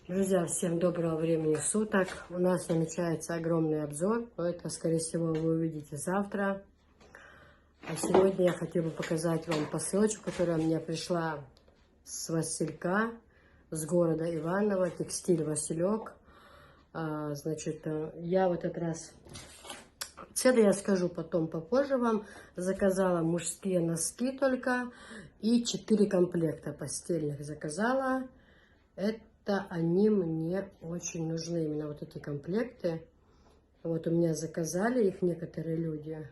Друзья, всем доброго времени суток. У нас намечается огромный обзор, но это, скорее всего, вы увидите завтра. А сегодня я хотела бы показать вам посылочку, которая мне пришла с Василька, с города Иваново, текстиль Василек. Значит, я в этот раз, цены я скажу потом, попозже вам, заказала мужские носки только и 4 комплекта постельных заказала. Это они мне очень нужны, именно вот эти комплекты. Вот у меня заказали их некоторые люди,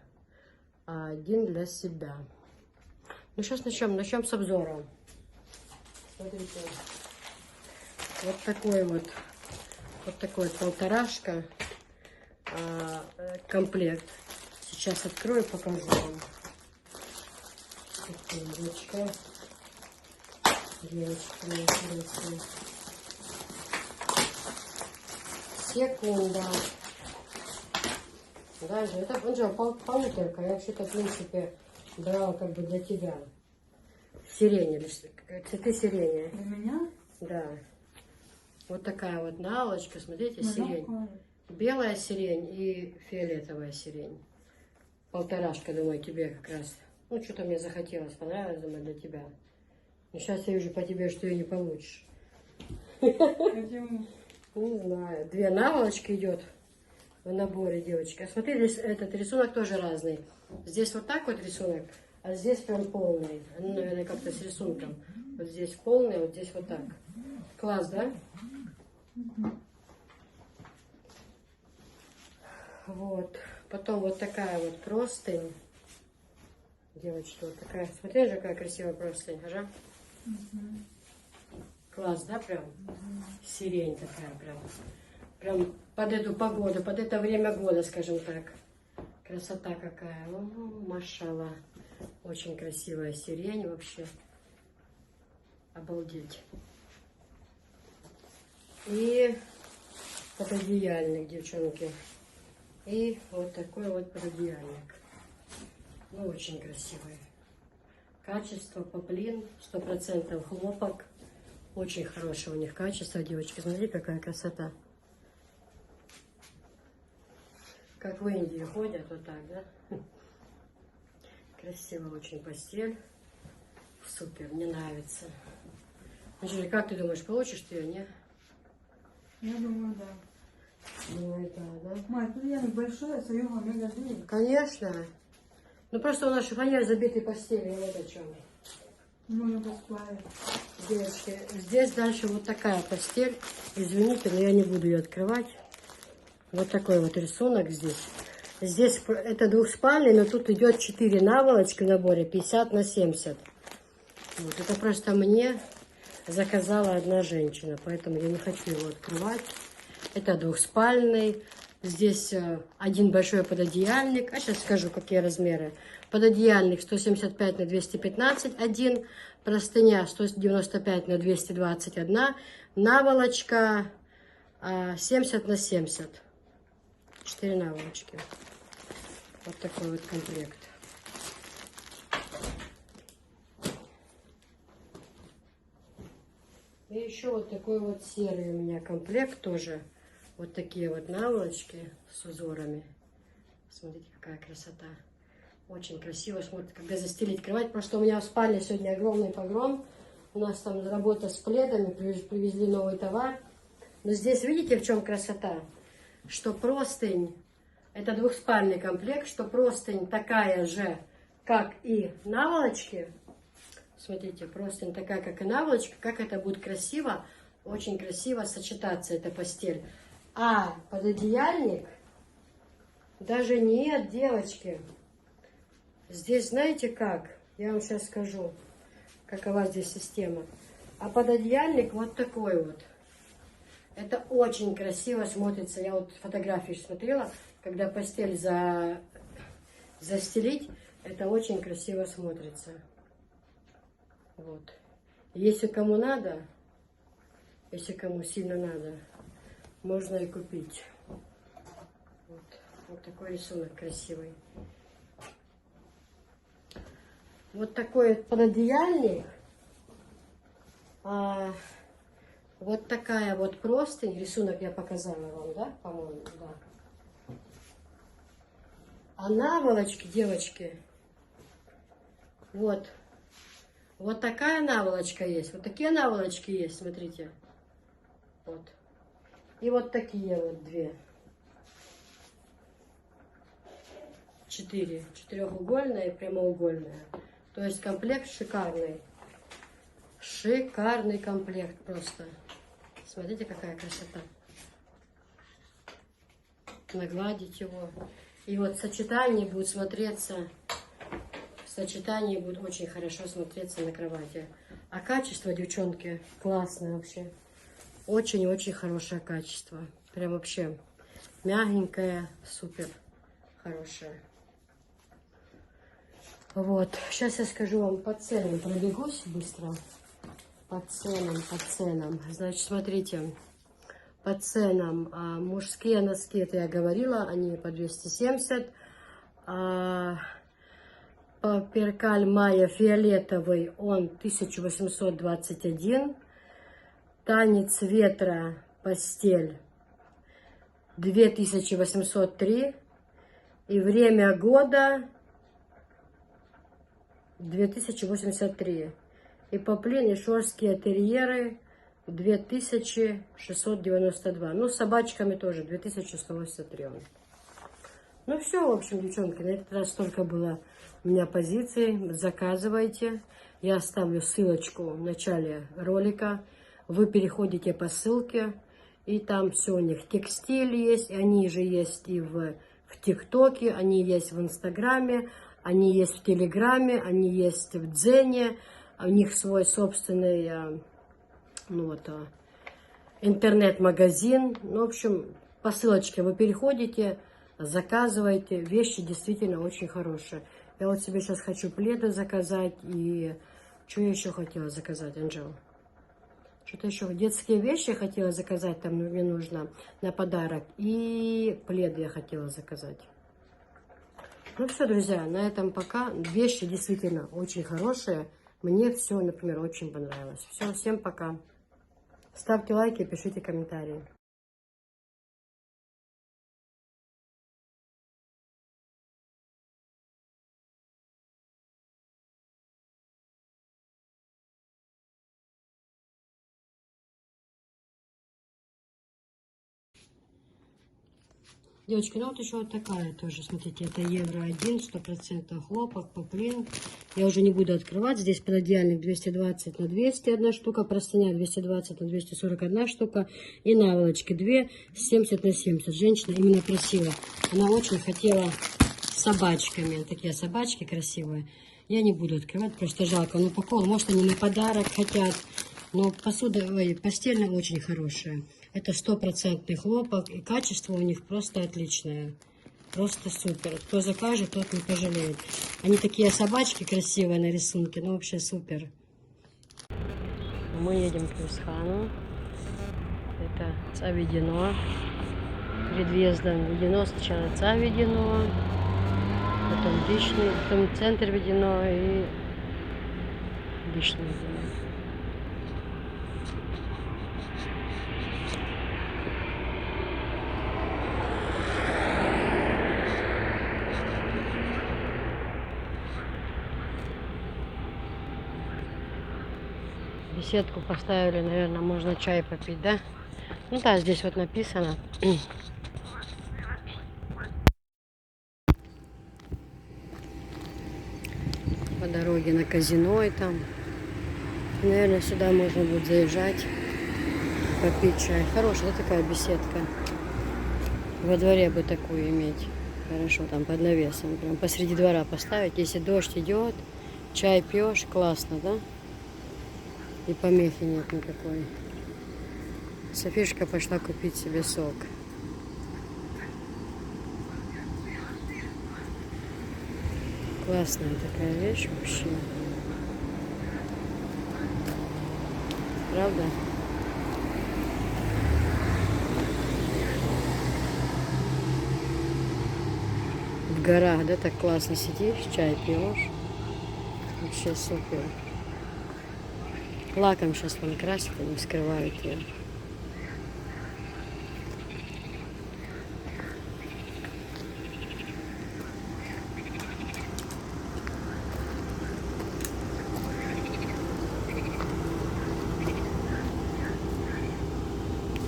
а один для себя. Ну, сейчас начнем с обзора. Смотрите, вот такой полторашка комплект. Сейчас открою, покажу вам. Секундочку. Секунда. Даже это полуторка. Я вообще-то, в принципе, брала как бы для тебя. Сирень, цветы сирени. Для меня? Да. Вот такая вот наволочка, смотрите, сирень. Какая? Белая сирень и фиолетовая сирень. Полторашка, думаю, тебе как раз. Ну, что-то мне захотелось, понравилось, думаю, для тебя. Но сейчас я вижу по тебе, что ее не получишь. Почему? Не знаю. 2 наволочки идет в наборе, девочки. А смотри, здесь этот рисунок тоже разный. Здесь вот так вот рисунок, а здесь прям полный. Ну, наверное, как-то с рисунком. Вот здесь полный, вот здесь вот так. Класс, да? Вот. Потом вот такая вот простынь. Девочки, вот такая. Смотри же, какая красивая простынь. Ага. Класс, да, прям? Сирень такая прям. Прям под эту погоду, под это время года, скажем так. Красота какая. О, машалла. Очень красивая сирень вообще. Обалдеть. И пододеяльник, девчонки. И вот такой вот пододеяльник. Ну, очень красивый. Качество поплин, 100% хлопок. Очень хорошее у них качество, девочки. Смотри, какая красота. Как в Индии ходят, вот так, да? Красиво очень постель. Супер, мне нравится. Ну, Жюли, как ты думаешь, получишь ты ее, не? Я думаю, да. Ну, да. Мать, племянник большой, а Союга мега дурит. Конечно. Ну, просто у нас шифоньер забитый постелью, вот о чем. Ну, я бесплатно. Девочки, здесь дальше вот такая постель. Извините, но я не буду ее открывать. Вот такой вот рисунок здесь. Здесь это двухспальный, но тут идет 4 наволочки в наборе, 50 на 70. Вот, это просто мне заказала одна женщина, поэтому я не хочу его открывать. Это двухспальный. Здесь один большой пододеяльник. А сейчас скажу, какие размеры. Пододеяльник 175 на 215, один. Простыня 195 на 221. Наволочка 70 на 70. 4 наволочки. Вот такой вот комплект. И еще вот такой вот серый у меня комплект тоже. Вот такие вот наволочки с узорами. Смотрите, какая красота. Очень красиво смотрится, когда застелить кровать. Просто у меня в спальне сегодня огромный погром. У нас там работа с пледами, привезли новый товар. Но здесь видите, в чем красота? Что простынь, это двухспальный комплект, что простынь такая же, как и наволочки. Смотрите, простынь такая, как и наволочка. Как это будет красиво, очень красиво сочетаться эта постель. А пододеяльник, даже нет, девочки. Здесь знаете как? Я вам сейчас скажу, какова здесь система. А пододеяльник вот такой вот. Это очень красиво смотрится. Я вот фотографии смотрела, когда постель застелить, это очень красиво смотрится. Вот. Если кому надо, если кому сильно надо, можно и купить. Вот такой рисунок красивый. Вот такой пододеяльник. Вот такая вот простынь. Рисунок я показала вам, да, по-моему, да. А наволочки, девочки, вот. Вот такая наволочка есть. Вот такие наволочки есть, смотрите. Вот. И вот такие вот две. 4. Четырехугольная и прямоугольная. То есть комплект шикарный. Шикарный комплект просто. Смотрите, какая красота. Нагладить его. И вот в сочетании будет смотреться... В сочетании будет очень хорошо смотреться на кровати. А качество, девчонки, классное вообще. Очень-очень хорошее качество. Прям вообще мягенькое, супер хорошее. Вот. Сейчас я скажу вам по ценам. Пробегусь быстро. По ценам. Значит, смотрите. По ценам. Мужские носки, это я говорила, они по 270. Перкаль Майя фиолетовый, он 1821. Танец ветра постель 2803. И время года 2083. И поплин и шорские терьеры 2692. Ну, с собачками тоже 2183. Ну все, в общем, девчонки, на этот раз столько было у меня позиций. Заказывайте. Я оставлю ссылочку в начале ролика. Вы переходите по ссылке. И там все у них. Текстиль есть. Они же есть и в ТикТоке. Они есть в Инстаграме. Они есть в Телеграме. Они есть в Дзене. У них свой собственный интернет-магазин. Ну, в общем, по ссылочке вы переходите. Заказывайте. Вещи действительно очень хорошие. Я вот себе сейчас хочу пледы заказать. И что я еще хотела заказать, Анжела? Что-то еще. Детские вещи хотела заказать. Там мне нужно на подарок. И пледы я хотела заказать. Ну все, друзья. На этом пока. Вещи действительно очень хорошие. Мне все, например, очень понравилось. Все, всем пока. Ставьте лайки, пишите комментарии. Девочки, ну вот еще вот такая тоже, смотрите, это евро 1, 100% хлопок, поплин. Я уже не буду открывать, здесь пододеяльник 220 на 200 одна штука, простыня 220 на 241 штука и наволочки 2 70 на 70. Женщина именно красивая, она очень хотела с собачками, такие собачки красивые. Я не буду открывать, просто жалко, но по колу, может они на подарок хотят, но посуда, постельная очень хорошая. Это 100% хлопок, и качество у них просто отличное. Просто супер. Кто закажет, тот не пожалеет. Они такие собачки красивые на рисунке, ну вообще супер. Мы едем к Юсхану. Это Цавидино. Перед въездом Ведено. Сначала Цавидино, потом Дичный, потом центр Ведено и Дичный Ведено. Беседку поставили, наверное, можно чай попить, да? Ну да, здесь вот написано. По дороге на казино и там. Наверное, сюда можно будет заезжать, попить чай. Хорошая, да, такая беседка. Во дворе бы такую иметь. Хорошо, там под навесом. Прям посреди двора поставить. Если дождь идет, чай пьешь, классно, да? И помехи нет никакой. Софишка пошла купить себе сок. Классная такая вещь вообще. Правда? В горах, да, так классно сидишь, чай пьешь. Вообще супер. Лаком сейчас вон красят, они вскрывают ее.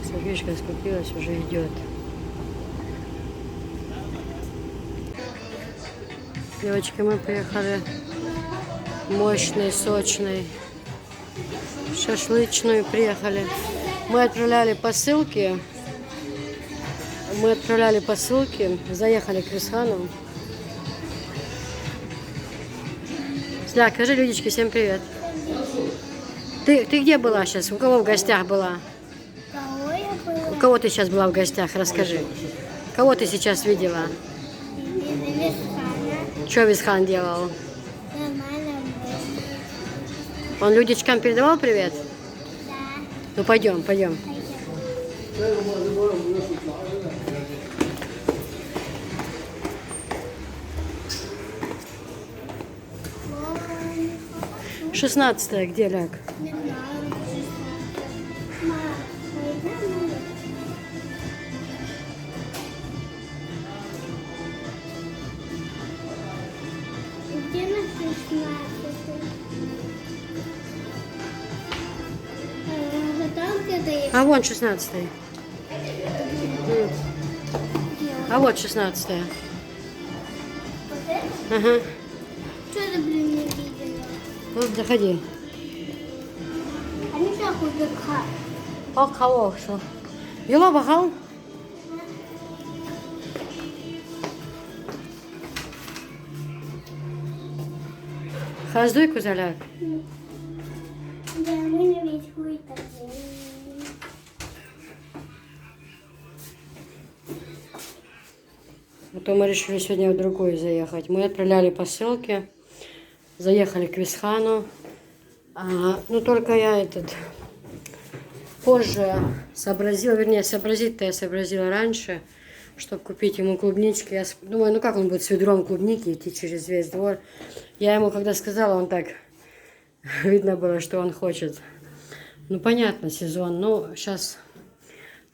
Софишка скупилась, уже идет. Девочки, мы приехали мощный, сочный, шашлычную приехали. Мы отправляли посылки, заехали к Висхану. Сля, скажи, людички, всем привет. Ты где была сейчас? У кого в гостях была? Кого я была? У кого ты сейчас была в гостях? Расскажи. Кого ты сейчас видела? Висхана. Что Висхан делал? Нормально было. Он людичкам передавал привет? Да. Ну пойдем. Пойдем. Мам, 16-е, где ляг? не знаю. Мам, пойдем. Где на 16? Там где-то есть. А вон 16-й. А вот 16-е. Вот это? Ага. Что ты, блин, не видела? Вот, заходи. А не так удыхать. О, кого что? Ело бахал? Хаздуй кузаляк. Да, мы не ведь хуй-то. А то мы решили сегодня в другую заехать. Мы отправляли посылки, заехали к Висхану. Ну только я позже сообразила, вернее, сообразить-то я сообразила раньше, чтобы купить ему клубнички. Я думаю, ну как он будет с ведром клубники идти через весь двор. Я ему когда сказала, он так, видно было, что он хочет. Ну понятно, сезон, но сейчас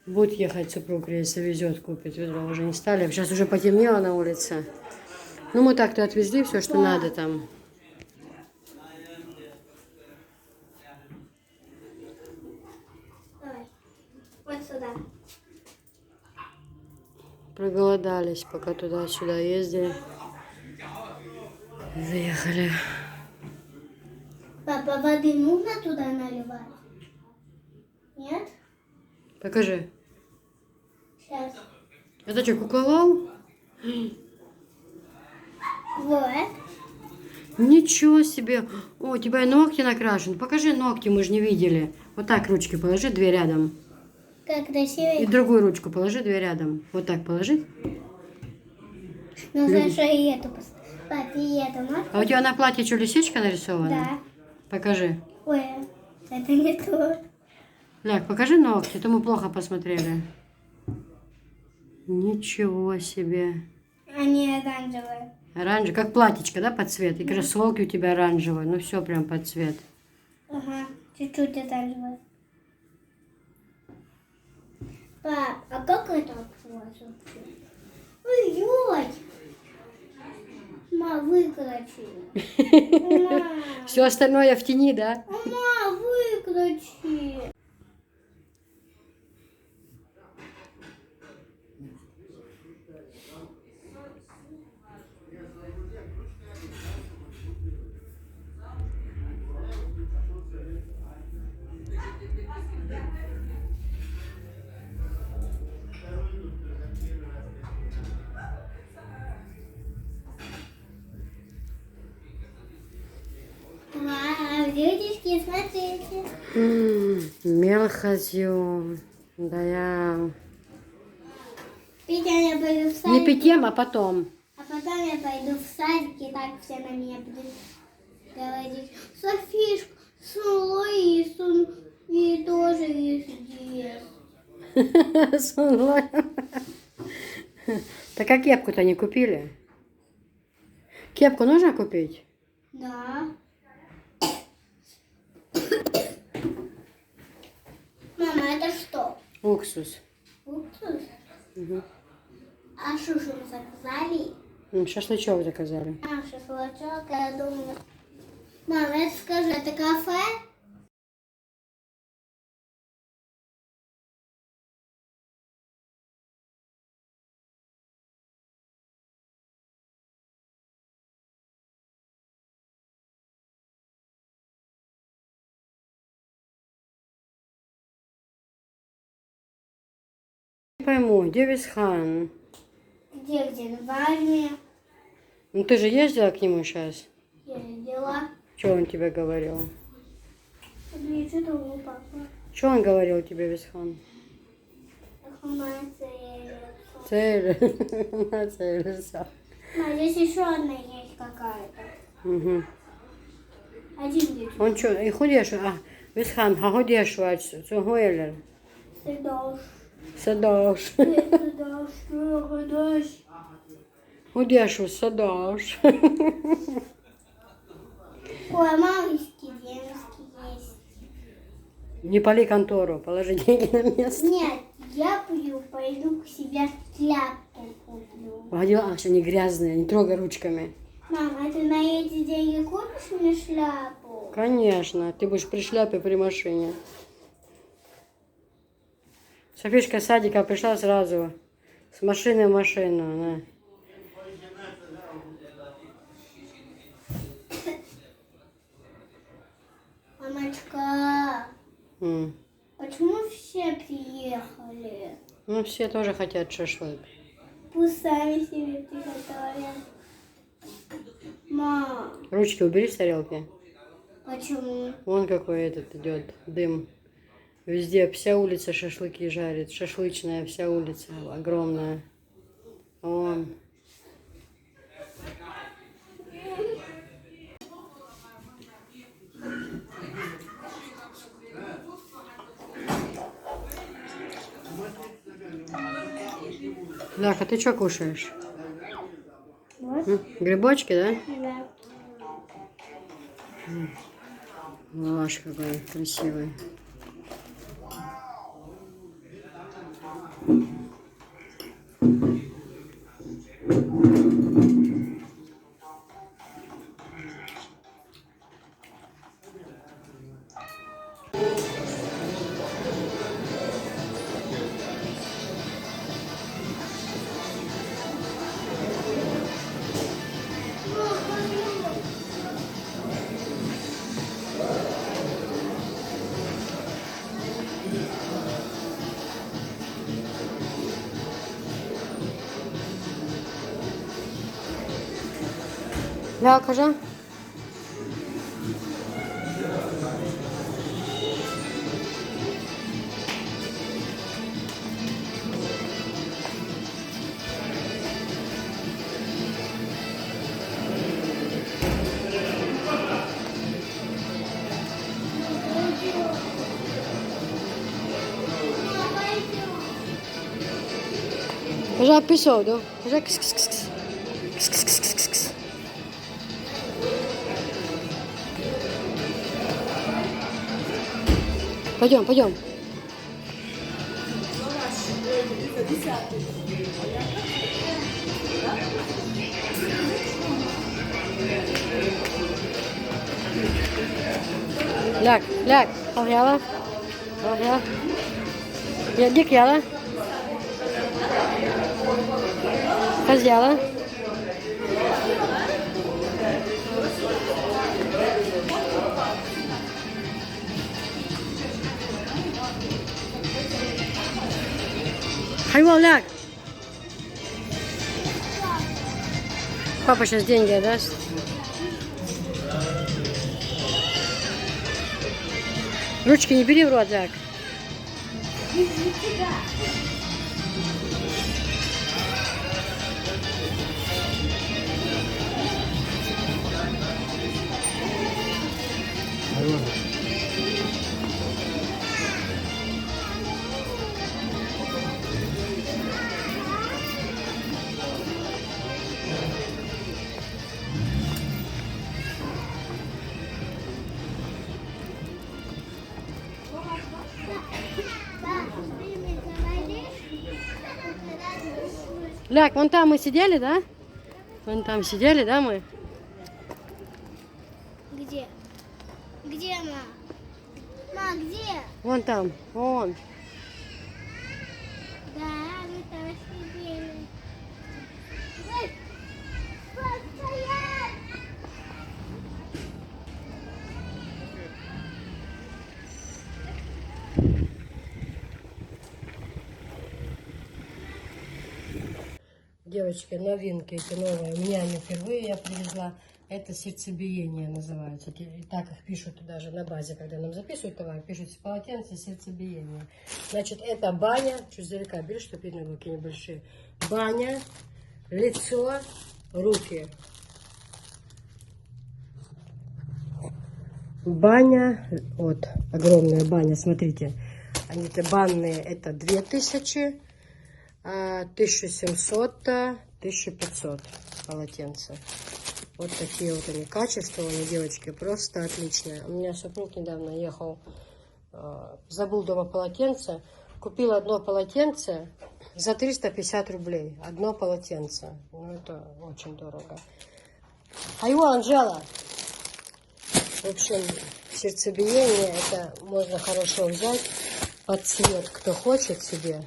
будет ехать супруг, если везет, купит ведро. Уже не стали, сейчас уже потемнело на улице. Ну мы так-то отвезли все, что надо там. Давай. Вот сюда. Проголодались, пока туда-сюда ездили. Заехали. Папа, воды нужно туда наливать? Нет? Покажи. Сейчас. Это что, кукловал? Вот. Ничего себе. О, у тебя и ногти накрашены. Покажи ногти, мы же не видели. Вот так ручки положи, две рядом. Как красиво. И другую ручку положи, две рядом. Вот так положи. Ну, знаешь, и эту поставь. Пап, и эту можешь? А у тебя на платье что, лисичка нарисована? Да. Покажи. Ой, это не то. Ляг, покажи ногти, то мы плохо посмотрели. Ничего себе. Они оранжевые. Оранжевый, как платьечко, да, под цвет? И кроссовки у тебя оранжевые. Ну все прям под цвет. Ага, чуть-чуть оранжевые. Пап, а как это открывается? Ой-ой! Ма, выключи. Ма, Все остальное в тени, да? ма, выключи. Вау, людишки, смотрите. Мелхозю. Да я... Петя, я пойду в садик. Не питьем, а потом. А потом я пойду в садик, и так все на меня будут говорить. Софишка, Лои, и тоже есть здесь. Так а кепку-то не купили? Кепку нужно купить? Да. Уксус. Уксус? Угу. А что же мы заказали? Шашлычок заказали. А, шашлычок, я думаю. Мама, это скажи, это кафе? Не пойму, где Висхан? Где в армии? Ну ты же ездила к нему сейчас? Ездила. Что он тебе говорил? Блин, что у папа? Что он говорил тебе, Висхан? Цель. Нацелился. А здесь еще одна есть какая-то. Угу. Один где-то. Он что, и ходиш, Висхан, а ходиш цього елер? Сидош. Садаш. Сидош, сидош. Ходиш у садаш. Ой, малышки девушки есть. Не пали контору, положи деньги на место. Нет, я пойду к себе шляпку куплю. А что они грязные, не трогай ручками. Мама, а ты на эти деньги купишь мне шляпу? Конечно, ты будешь при шляпе при машине. Софишка с садика пришла сразу с машины в машину. На. Мамочка, М. почему все приехали? Ну, все тоже хотят шашлык. Пусть сами себе приготовят. Мам, Ручки убери с тарелки. почему? Вон какой этот идет дым. Везде вся улица шашлыки жарит. Шашлычная вся улица огромная. Вон. Ляха, ты что кушаешь? Вот. Грибочки, да? Да. Лаваш какой красивый. Ля, кажи. Кажи episodio. Кажи кс-кс-кс-кс. Кс-кс-кс-кс-кс. Пойдем, пойдем. Ляг, ляг. Алгяла. Алгяла. Дик яла. Хозяла. Хайвал, ляг. Папа сейчас деньги даст. Ручки не бери в рот, ляг. Ляк, вон там мы сидели, да? Вон там сидели, да, мы? Где? Где, ма? Ма, где? Вон там, вон. Да, мы там сидели. Ой, постоять! Девочки, новинки эти новые. У меня они впервые я привезла. Это сердцебиение называется. И так их пишут даже на базе, когда нам записывают товар, пишут полотенце сердцебиение. Значит, это баня. Чуть издалека берешь, чтобы видно было какие небольшие. Баня, лицо, руки. Баня, вот, огромная баня, смотрите. Они-то банные, это 2000, 1700, 1500 полотенца. Вот такие вот они качества, они, девочки, просто отличные. У меня супруг недавно ехал, забыл дома полотенце, купил одно полотенце за 350 рублей. Одно полотенце. Ну, это очень дорого. Айо, Анжела! В общем, сердцебиение, это можно хорошо взять под цвет, кто хочет себе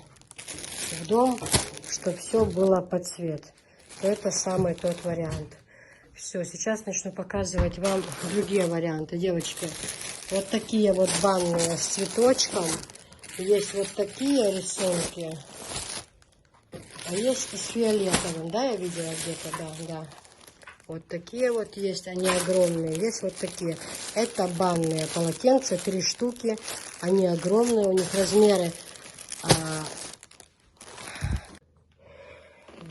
в дом, чтобы все было под цвет. То это самый тот вариант. Все, сейчас начну показывать вам другие варианты, девочки. Вот такие вот банные с цветочком. Есть вот такие рисунки. А есть и с фиолетовым, да, я видела где-то, да. Вот такие вот есть, они огромные. Есть вот такие. Это банные полотенца, 3 штуки. Они огромные, у них размеры.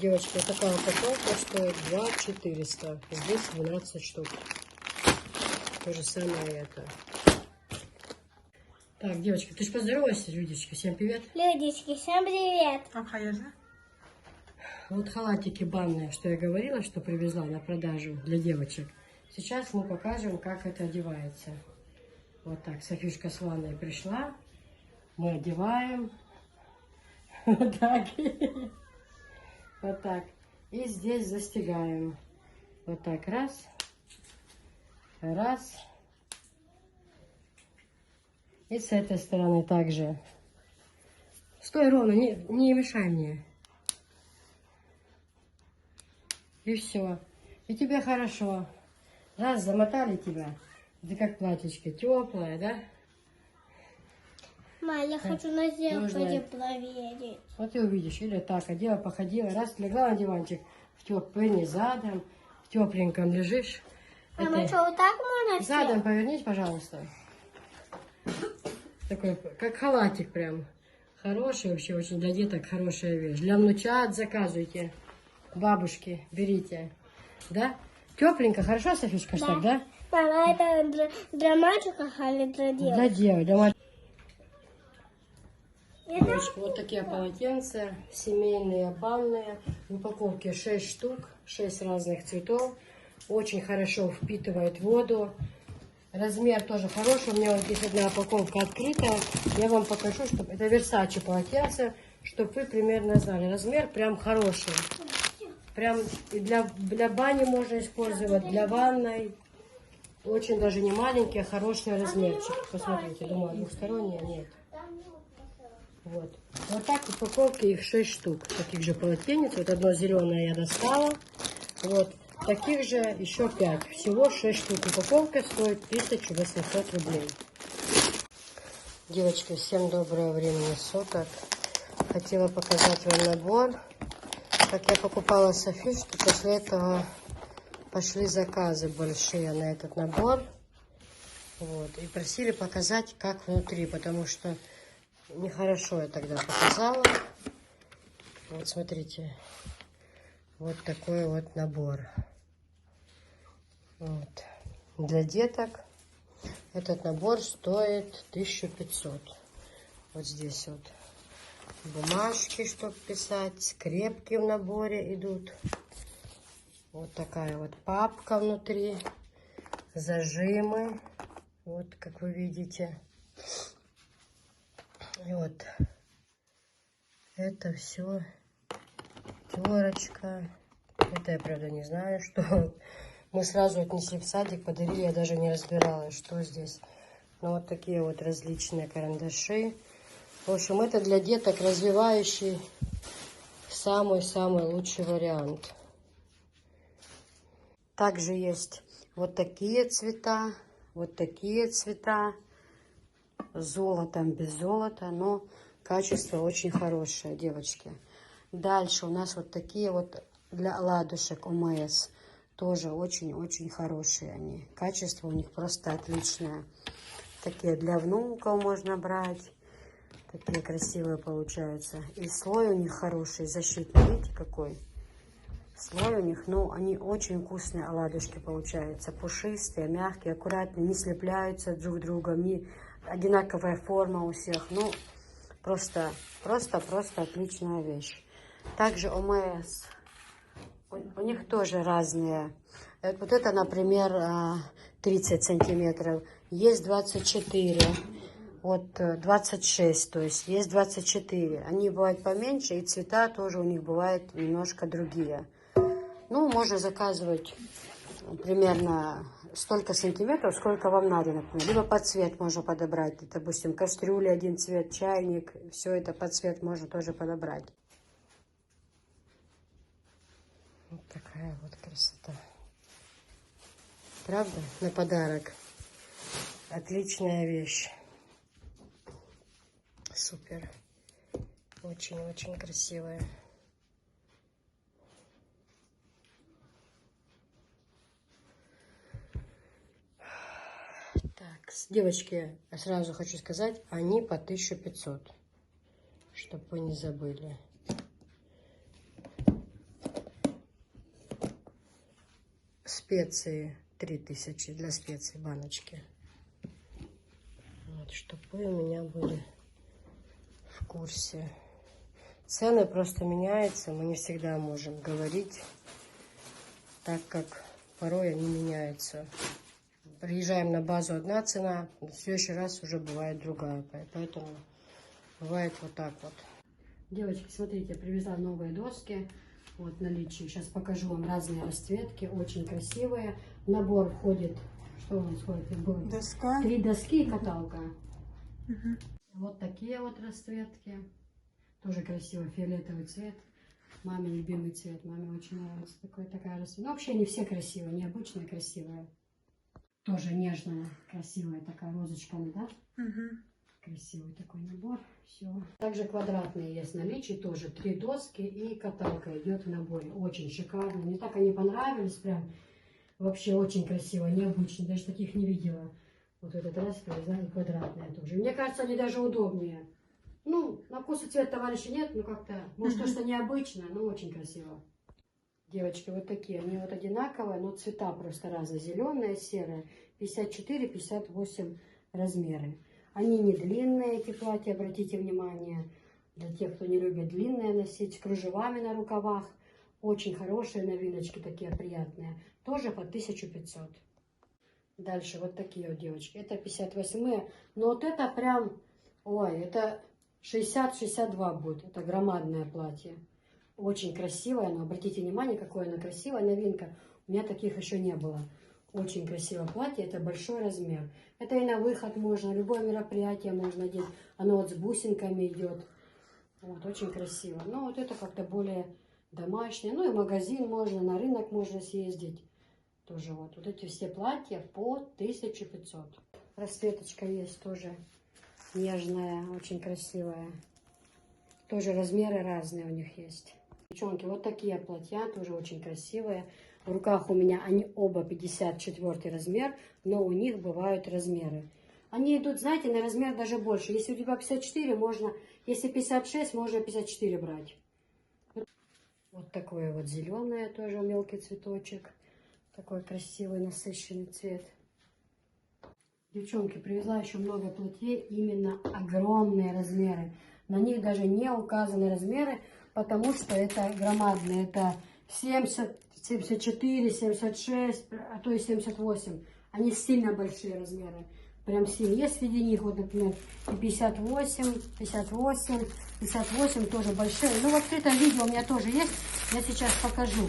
Девочки, вот такая упаковка стоит 2400. Здесь 12 штук. То же самое это. Так, девочки, ты же поздоровайся, Людочка. Всем привет. Людички, всем привет. Как хайырда? Вот халатики банные, что я говорила, что привезла на продажу для девочек. Сейчас мы покажем, как это одевается. Вот так, Софишка с ванной пришла. Мы одеваем. Вот так. Вот так. И здесь застегаем. Вот так, раз. Раз. И с этой стороны также. Стой ровно, не мешай мне. И все. И тебе хорошо. Раз, замотали тебя. Ты как платьечко, теплое, да? Ма, я хочу на Нужно. зеркале проверить. Вот и увидишь. Или так, одела, походила. Раз, легла на диванчик. Поверни задом. В тепленьком лежишь. Мама, Это- что, вот так можно Задом сделать? повернись, пожалуйста. Такой, как халатик прям. Хороший вообще, очень для деток хорошая вещь. Для внучат заказывайте. Бабушки, берите. Да? Тепленько, хорошо, Софишка, Да. так, да? Мама, это для мальчиков или для Для девочек? девочек, для мальчиков. Это Девочки, вот такие полотенца, семейные, банные. В упаковке 6 штук, 6 разных цветов. Очень хорошо впитывает воду. Размер тоже хороший. У меня вот здесь одна упаковка открытая. Я вам покажу, чтобы это Versace полотенце, чтобы вы примерно знали. Размер прям хороший. Прям и для бани можно использовать, для ванной. Очень даже не маленькие, хорошие размерчики. Посмотрите, думаю, двухсторонние, нет. Вот. Вот так в упаковке их 6 штук. Таких же полотенец. Вот одно зеленое я достала. Вот. Таких же еще 5. Всего 6 штук. Упаковка стоит 1800 рублей. Девочки, всем доброго времени суток. Хотела показать вам набор. Как я покупала Софишку, после этого пошли заказы большие на этот набор. Вот. И просили показать, как внутри, потому что нехорошо я тогда показала. Вот смотрите. Вот такой вот набор. Вот. Для деток этот набор стоит 1500. Вот здесь вот бумажки, чтобы писать. Скрепки в наборе идут. Вот такая вот папка внутри. Зажимы. Вот как вы видите. И вот это все 5. Это я, правда, не знаю, что. Мы сразу отнесли в садик, подарили, я даже не разбиралась, что здесь. Ну, вот такие вот различные карандаши. В общем, это для деток развивающий самый-самый лучший вариант. Также есть вот такие цвета, с золотом, без золота, но качество очень хорошее, девочки. Дальше у нас вот такие вот для ладушек ОМС. Тоже очень-очень хорошие они. Качество у них просто отличное. Такие для внуков можно брать. Такие красивые получаются. И слой у них хороший, защитный. Видите, какой? Слой у них, ну, они очень вкусные оладушки получаются. Пушистые, мягкие, аккуратные, не слепляются друг другом. Не одинаковая форма у всех. Ну, просто отличная вещь. Также ОМС. У них тоже разные. Вот это, например, 30 сантиметров. Есть 24. Вот 26, то есть есть 24. Они бывают поменьше, и цвета тоже у них бывают немножко другие. Ну, можно заказывать примерно столько сантиметров, сколько вам надо, например. Либо под цвет можно подобрать. Допустим, кастрюля, один цвет, чайник. Все это под цвет можно тоже подобрать. Вот такая вот красота. Правда? На подарок. Отличная вещь. Супер. Очень-очень красивая. Так, девочки, сразу хочу сказать, они по 1500. Чтобы вы не забыли. Специи 3000 для специй баночки. Вот, чтобы вы у меня были в курсе. Цены просто меняются, мы не всегда можем говорить, так как порой они меняются. Приезжаем на базу одна цена, в следующий раз уже бывает другая, поэтому бывает вот так вот. Девочки, смотрите, я привезла новые доски. Вот наличие. Сейчас покажу вам разные расцветки, очень красивые. В набор входит, что у нас входит? Доска. 3 доски и каталка. Вот такие вот расцветки. Тоже красиво, фиолетовый цвет. Маме любимый цвет, маме очень нравится такая расцветка. Ну, вообще они все красивые, необычные, красивые. Тоже нежная, красивая такая, розочками, да? Красивый такой набор. Все. Также квадратные есть в наличии, тоже 3 доски и каталка идет в наборе. Очень шикарно. Мне так они понравились, прям вообще очень красиво, необычно. Даже таких не видела. Вот этот раз привезла и квадратные тоже. Мне кажется, они даже удобнее. Ну, на вкус и цвет товарища нет, но как-то, может, то, что необычно, но очень красиво. Девочки, вот такие, они вот одинаковые, но цвета просто разные. Зеленые, серые, 54-58 размеры. Они не длинные, эти платья, обратите внимание. Для тех, кто не любит длинные носить, с кружевами на рукавах. Очень хорошие новиночки, такие приятные. Тоже по 1500. Дальше вот такие вот, девочки. Это 58-е. Но вот это прям, ой, это 60-62 будет. Это громадное платье. Очень красивое, но обратите внимание, какое оно красивое, новинка. У меня таких еще не было. Очень красивое платье, это большой размер. Это и на выход можно, любое мероприятие можно одеть. Оно вот с бусинками идет. Вот, очень красиво. Но вот это как-то более домашнее. Ну и в магазин можно, на рынок можно съездить. Тоже вот. Вот эти все платья по 1500. Расцветочка есть тоже нежная, очень красивая. Тоже размеры разные у них есть. Девчонки, вот такие платья, тоже очень красивые. В руках у меня они оба 54 размер, но у них бывают размеры. Они идут, знаете, на размер даже больше. Если у тебя 54, можно, если 56, можно 54 брать. Вот такое вот зеленое, тоже мелкий цветочек. Такой красивый, насыщенный цвет. Девчонки, привезла еще много платьей, именно огромные размеры. На них даже не указаны размеры, потому что это громадные. Это 70, 74, 76, а то и 78. Они сильно большие размеры. прям сильно. Есть среди них, вот, например, и 58, 58, 58 тоже большие. Ну, в открытом видео у меня тоже есть. Я сейчас покажу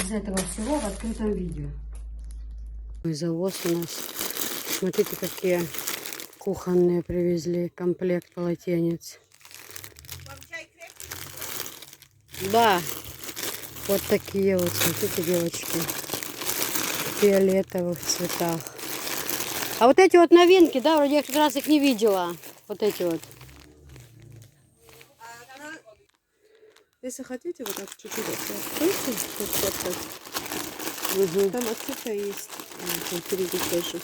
из этого всего в открытом видео. Завоз у нас. Смотрите, какие кухонные привезли. Комплект полотенец. Да. Вот такие вот, смотрите, девочки. В фиолетовых цветах. А вот эти вот новинки, да, вроде я как раз их не видела. Вот эти вот. Если хотите, вот так чуть-чуть откройте, чтобы сфоткать. Там открыто есть. Там впереди тоже.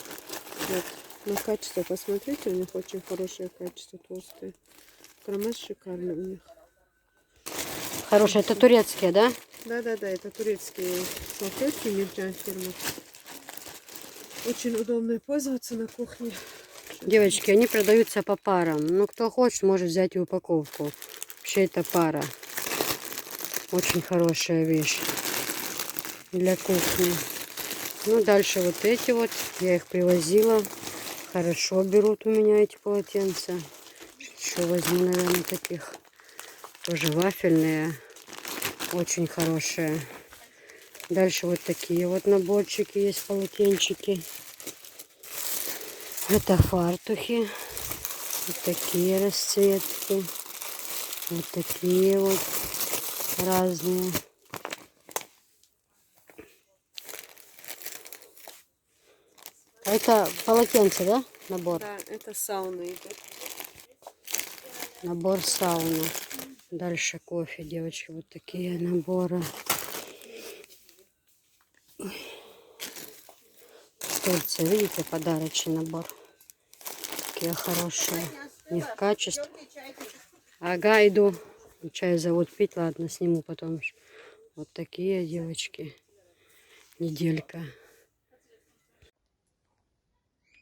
Вот. На качество посмотрите, у них очень хорошее качество, толстые. Граммаж шикарный у них. Хорошие, это турецкие, да? Да-да-да, это турецкие салфетки, Мирджан фирмы. Очень удобно пользоваться на кухне. Девочки, они продаются по парам. Ну, кто хочет, может взять и упаковку. Вообще это пара. Очень хорошая вещь для кухни. Ну, дальше вот эти вот. Я их привозила. Хорошо берут у меня эти полотенца. Еще возьму, наверное, таких. Тоже вафельные. Очень хорошие. Дальше вот такие вот наборчики есть, полотенчики. Это фартухи. Вот такие расцветки. Вот такие вот разные. Это полотенце, да? Набор? Да, это сауна идет. Набор сауна. Дальше кофе, девочки. Вот такие наборы. Турция, видите, подарочный набор. Такие хорошие. У них качество. Ага, иду. Чай зовут пить, ладно, сниму потом. Вот такие, девочки. Неделька.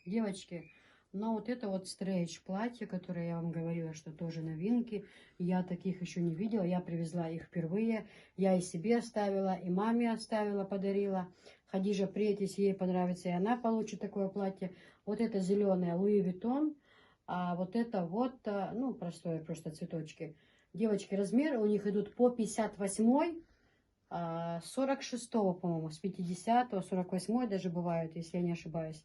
Девочки, но вот это вот стрейч платье, которое я вам говорила, что тоже новинки. Я таких еще не видела. Я привезла их впервые. Я и себе оставила, и маме оставила, подарила. Хадижа, приедет, если ей понравится, и она получит такое платье. Вот это зеленое Луи Виттон, а вот это вот, ну, простое, просто цветочки. Девочки, размеры у них идут по 58, 46, по-моему, с 50, 48 даже бывают, если я не ошибаюсь.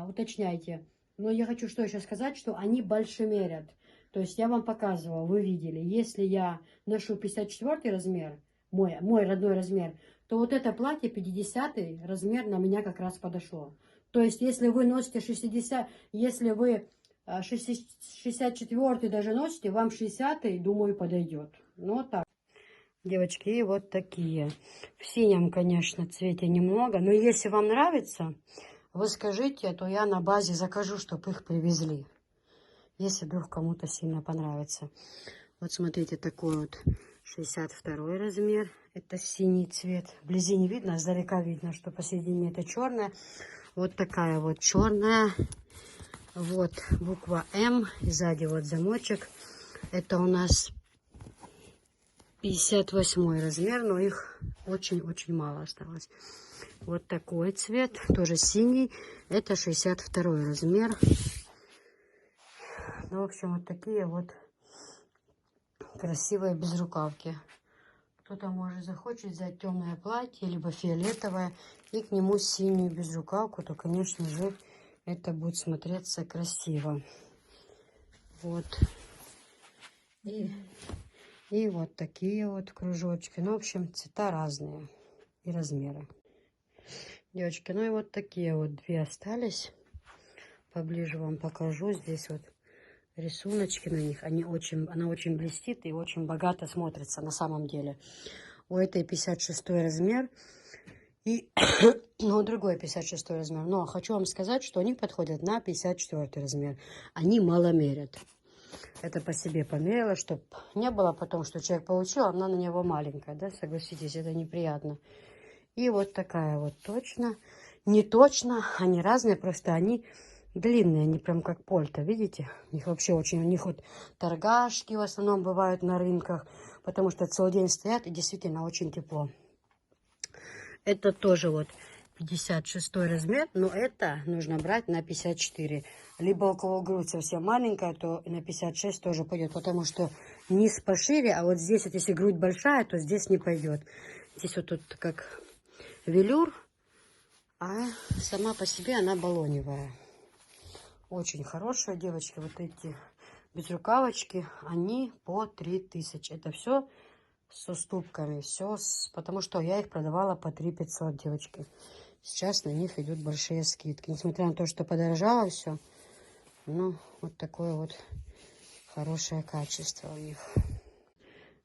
Уточняйте. Но я хочу что еще сказать, что они большемерят. То есть я вам показывала, вы видели, если я ношу 54 размер, мой родной размер, то вот это платье 50 размер на меня как раз подошло. То есть если вы носите 60, если вы 64 даже носите, вам 60, думаю, подойдет. Ну вот так. Девочки, и вот такие. В синем, конечно, цвете немного, но если вам нравится, вы скажите, то я на базе закажу, чтобы их привезли. Если вдруг кому-то сильно понравится. Вот смотрите, такой вот 62 размер. Это синий цвет. Вблизи не видно, издалека видно, что посередине это черная. Вот такая вот черная. Вот буква М. И сзади вот замочек. Это у нас 58 размер, но их очень-очень мало осталось. Вот такой цвет, тоже синий. Это 62 размер. Ну, в общем, вот такие вот красивые безрукавки. Кто-то, может, захочет взять темное платье, либо фиолетовое, и к нему синюю безрукавку, то, конечно же, это будет смотреться красиво. Вот. И вот такие вот кружочки. Ну, в общем, цвета разные и размеры. Девочки, ну и вот такие вот две остались. Поближе вам покажу. Здесь вот рисуночки на них. Она очень блестит и очень богато смотрится на самом деле. У этой 56 размер. И у другой 56 размер. Но хочу вам сказать, что они подходят на 54 размер. Они мало мерят. Это по себе померила, чтобы не было потом, что человек получил, она на него маленькая. Да? Согласитесь, это неприятно. И вот такая вот точно. Не точно, они разные, просто они длинные, они прям как пальто, видите? У них вообще очень, у них вот торгашки в основном бывают на рынках, потому что целый день стоят и действительно очень тепло. Это тоже вот 56 размер, но это нужно брать на 54. Либо у кого грудь совсем маленькая, то на 56 тоже пойдет, потому что низ пошире, а вот здесь вот если грудь большая, то здесь не пойдет. Здесь вот тут как велюр, а сама по себе она баллоневая. Очень хорошая, девочки, вот эти безрукавочки, они по 3000. Это все с уступками, все, потому что я их продавала по 3500, девочки. Сейчас на них идут большие скидки. Несмотря на то, что подорожало все, ну, вот такое вот хорошее качество у них.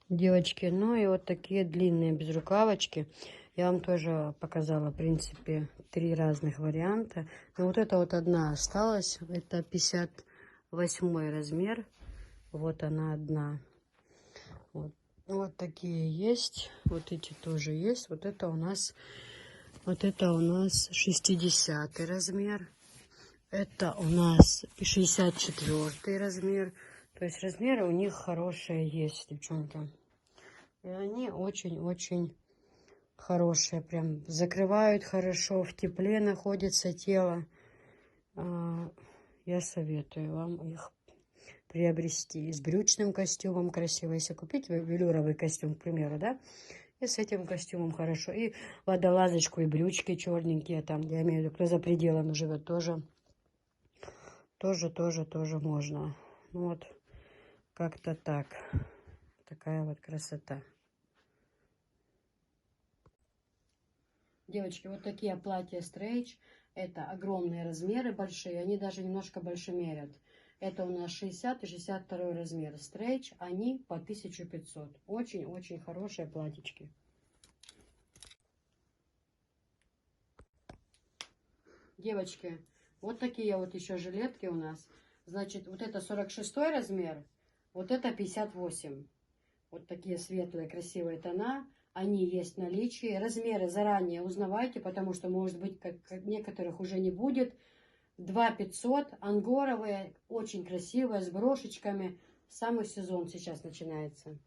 Девочки, ну и вот такие длинные безрукавочки. Я вам тоже показала, в принципе, 3 разных варианта. Но вот эта вот одна осталась. Это 58 размер. Вот она одна. Вот такие есть. Вот эти тоже есть. Вот это у нас 60 размер. Это у нас 64 размер. То есть размеры у них хорошие есть, девчонки. И они очень-очень хорошие. Прям закрывают хорошо. В тепле находится тело. Я советую вам их приобрести. И с брючным костюмом красиво. Если купить велюровый костюм, к примеру, да? И с этим костюмом хорошо. И водолазочку, и брючки черненькие там, я имею в виду, кто за пределами живет, тоже можно. Вот, как-то так. Такая вот красота. Девочки, вот такие платья стрейч. Это огромные размеры, большие. Они даже немножко больше мерят. Это у нас 60 и 62 размер стрейч. Они по 1500. Очень-очень хорошие платьички. Девочки, вот такие вот еще жилетки у нас. Значит, вот это 46 размер, вот это 58. Вот такие светлые, красивые тона. Они есть в наличии. Размеры заранее узнавайте, потому что, может быть, как некоторых уже не будет. 2500, ангоровые, очень красивые, с брошечками. Самый сезон сейчас начинается.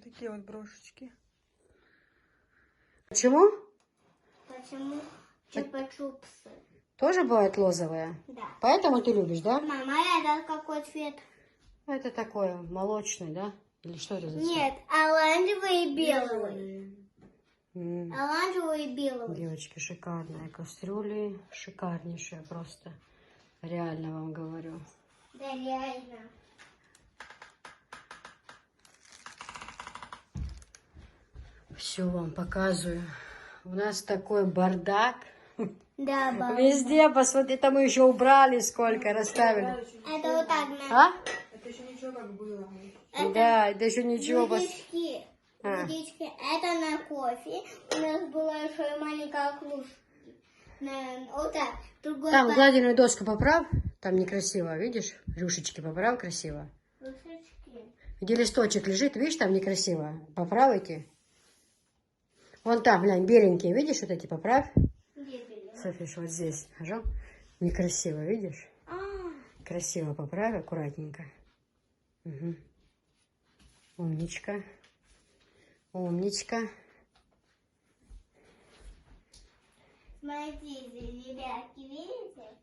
Такие вот брошечки. Почему? Почему чупа-чупсы? Тоже бывают розовые? Да. Поэтому ты любишь, да? Мама, это какой цвет? Это такой молочный, да? Или что это за цвет? Нет, оранжевый и белый. Оранжевый и белый. Девочки, шикарные кастрюли. Шикарнейшие просто. Реально вам говорю. Да, реально. Все вам показываю. У нас такой бардак. Да, бабушка. Везде, посмотри, там мы еще убрали сколько, расставили. Это вот так, надо. А? Это еще ничего как было. Да, это еще ничего. Водички. Водички. Это на кофе. У нас была еще и маленькая кружка. Вот так. Другой Там гладильную доску поправь. Там некрасиво, видишь? Рюшечки поправь красиво. кружечки. Где листочек лежит, видишь, там некрасиво. Поправите. Вон там, глянь, беленькие, видишь, вот эти поправь. Где были? Софиш, вот здесь. Нажал. Некрасиво, видишь? Красиво поправь, аккуратненько. Угу. Умничка. Умничка. Смотрите, ребятки, видите?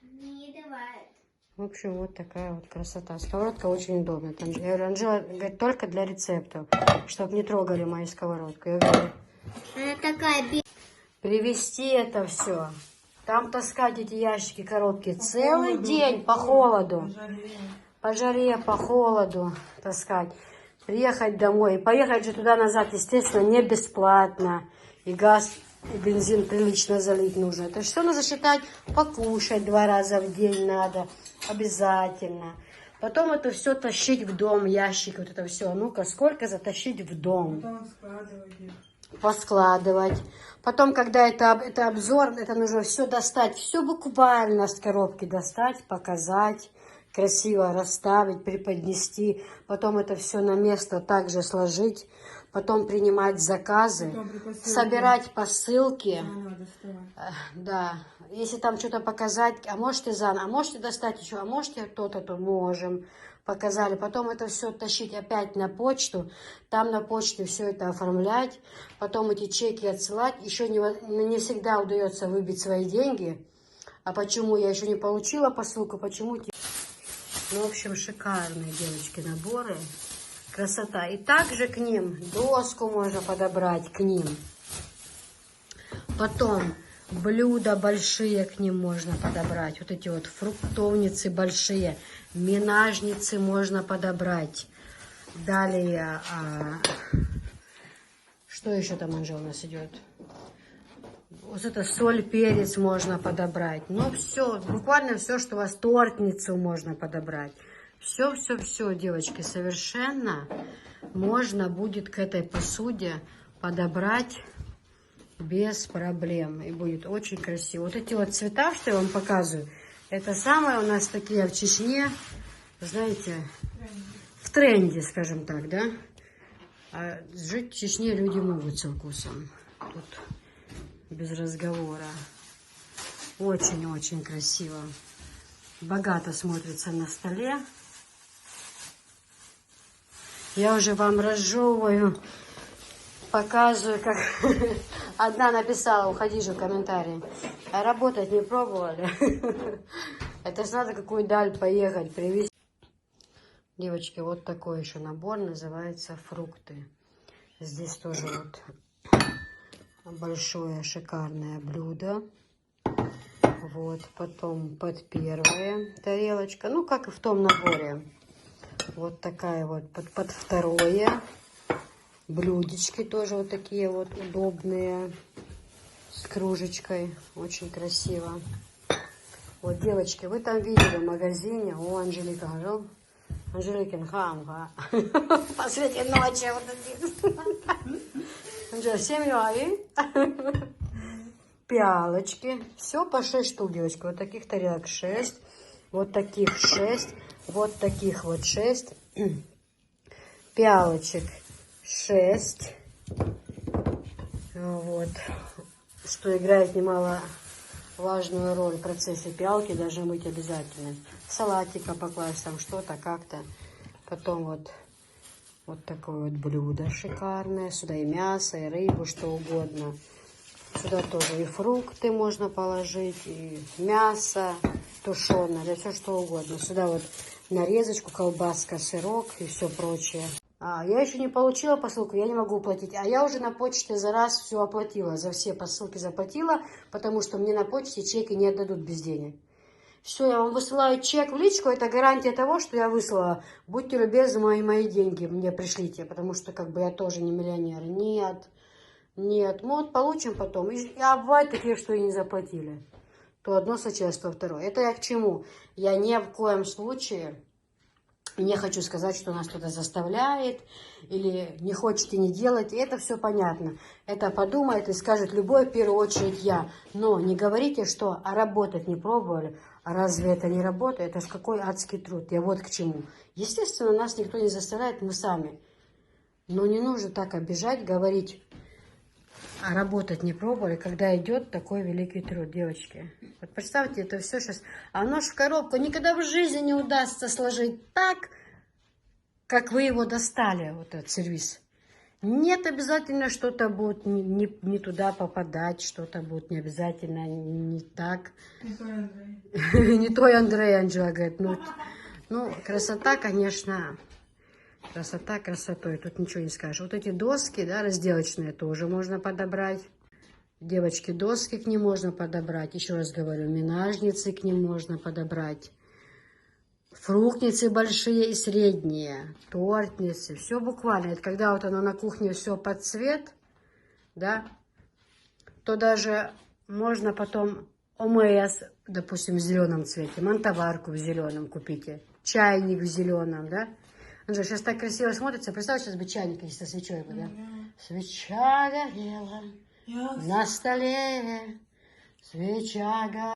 Не давают. В общем, вот такая вот красота. Сковородка очень удобная. Там, я говорю, Анжела говорит, только для рецептов, чтобы не трогали мою сковородку. Я говорю, Она такая привезти это все. Там таскать эти ящики, коробки целый день по холоду. По жаре, по холоду таскать. Приехать домой. И поехать же туда-назад, естественно, не бесплатно. И газ, и бензин прилично залить нужно. Это все нужно считать, покушать 2 раза в день надо. Обязательно. Потом это все тащить в дом, ящик, вот это все. Ну-ка, сколько затащить в дом? Потом складывать их. Поскладывать. Потом, когда это обзор, это нужно все достать. Все буквально с коробки достать, показать. Красиво расставить, преподнести. Потом это все на место также сложить. Потом принимать заказы. Собирать посылки. Да. Если там что-то показать, а можете можете достать еще, а можете то-то, то можем. показали. Потом это все тащить опять на почту. Там на почте все это оформлять. Потом эти чеки отсылать. Еще не всегда удается выбить свои деньги. А почему я еще не получила посылку? Почему? Ну, в общем, шикарные, девочки, наборы. Красота. И также к ним доску можно подобрать к ним. Потом блюда большие к ним можно подобрать. Вот эти вот фруктовницы большие. Менажницы можно подобрать. Далее, что еще там, Анжела, у нас идет? Вот это соль, перец можно подобрать. Ну, все, буквально все, что у вас, тортницу можно подобрать. Все, девочки, совершенно можно будет к этой посуде подобрать без проблем. И будет очень красиво. Вот эти вот цвета, что я вам показываю, это самые у нас такие в Чечне, знаете, в тренде, скажем так, да? А жить в Чечне люди могут со вкусом. Тут без разговора. Очень-очень красиво. Богато смотрится на столе. Я уже вам разжевываю, показываю, как одна написала, уходи же в комментарии. А работать не пробовали? Это ж надо какую даль поехать, привезти. Девочки, вот такой еще набор, называется фрукты. Здесь тоже вот большое шикарное блюдо. Вот, потом под первая тарелочка. Ну, как и в том наборе. Вот такая вот под второе. Блюдечки тоже вот такие вот удобные. С кружечкой. Очень красиво. Вот, девочки, вы там видели в магазине. О, Анжелика, Анжеликин хамха. Посреди ночи вот один. Анжела, 7 юаней. Пиалочки. Все по 6 штук, девочки. Вот таких тарелок 6. Вот таких 6. Вот таких вот 6. Пиалочек 6. Вот. Что играет немаловажную роль в процессе пиалки. Должны быть обязательно. Салатика покласть, там что-то, как-то. Потом вот такое вот блюдо шикарное. Сюда и мясо, и рыбу, что угодно. Сюда тоже и фрукты можно положить, и мясо тушеное, да все что угодно. Сюда вот нарезочку, колбаска, сырок и все прочее. Я еще не получила посылку, я не могу оплатить. А я уже на почте за раз все оплатила, за все посылки заплатила, потому что мне на почте чеки не отдадут без денег. Все, я вам высылаю чек в личку, это гарантия того, что я выслала. Будьте любезны, мои деньги мне пришлите, потому что как бы я тоже не миллионер. Нет, мы вот получим потом. А бывает такие, что и не заплатили. То одно случилось, то второе. Это я к чему? Я ни в коем случае не хочу сказать, что нас кто-то заставляет или не хочет и не делать. И это все понятно. Это подумает и скажет любой, в первую очередь я. Но не говорите, что работать не пробовали. А разве это не работа? Это ж какой адский труд. Я вот к чему. Естественно, нас никто не заставляет, мы сами. Но не нужно так обижать, говорить. А работать не пробовали, когда идет такой великий труд, девочки. Вот представьте, это все сейчас. А оно ж в коробку никогда в жизни не удастся сложить так, как вы его достали, вот этот сервис. Нет, обязательно что-то будет не туда попадать, что-то будет не обязательно не так. Не той Андрей, Анжела говорит. Ну, красота, конечно. Красота красотой, тут ничего не скажешь. Вот эти доски, да, разделочные тоже можно подобрать. Девочки, доски к ним можно подобрать. Еще раз говорю, менажницы к ним можно подобрать. Фруктницы большие и средние. Тортницы. Все буквально. Это когда вот оно на кухне все под цвет, да, то даже можно потом ОМС, допустим, в зеленом цвете. Мантоварку в зеленом купите. Чайник в зеленом, да. Анжела, сейчас так красиво смотрится. Представь, сейчас бы чайник, если со свечой бы, да? Свеча горела на столе, свеча горела.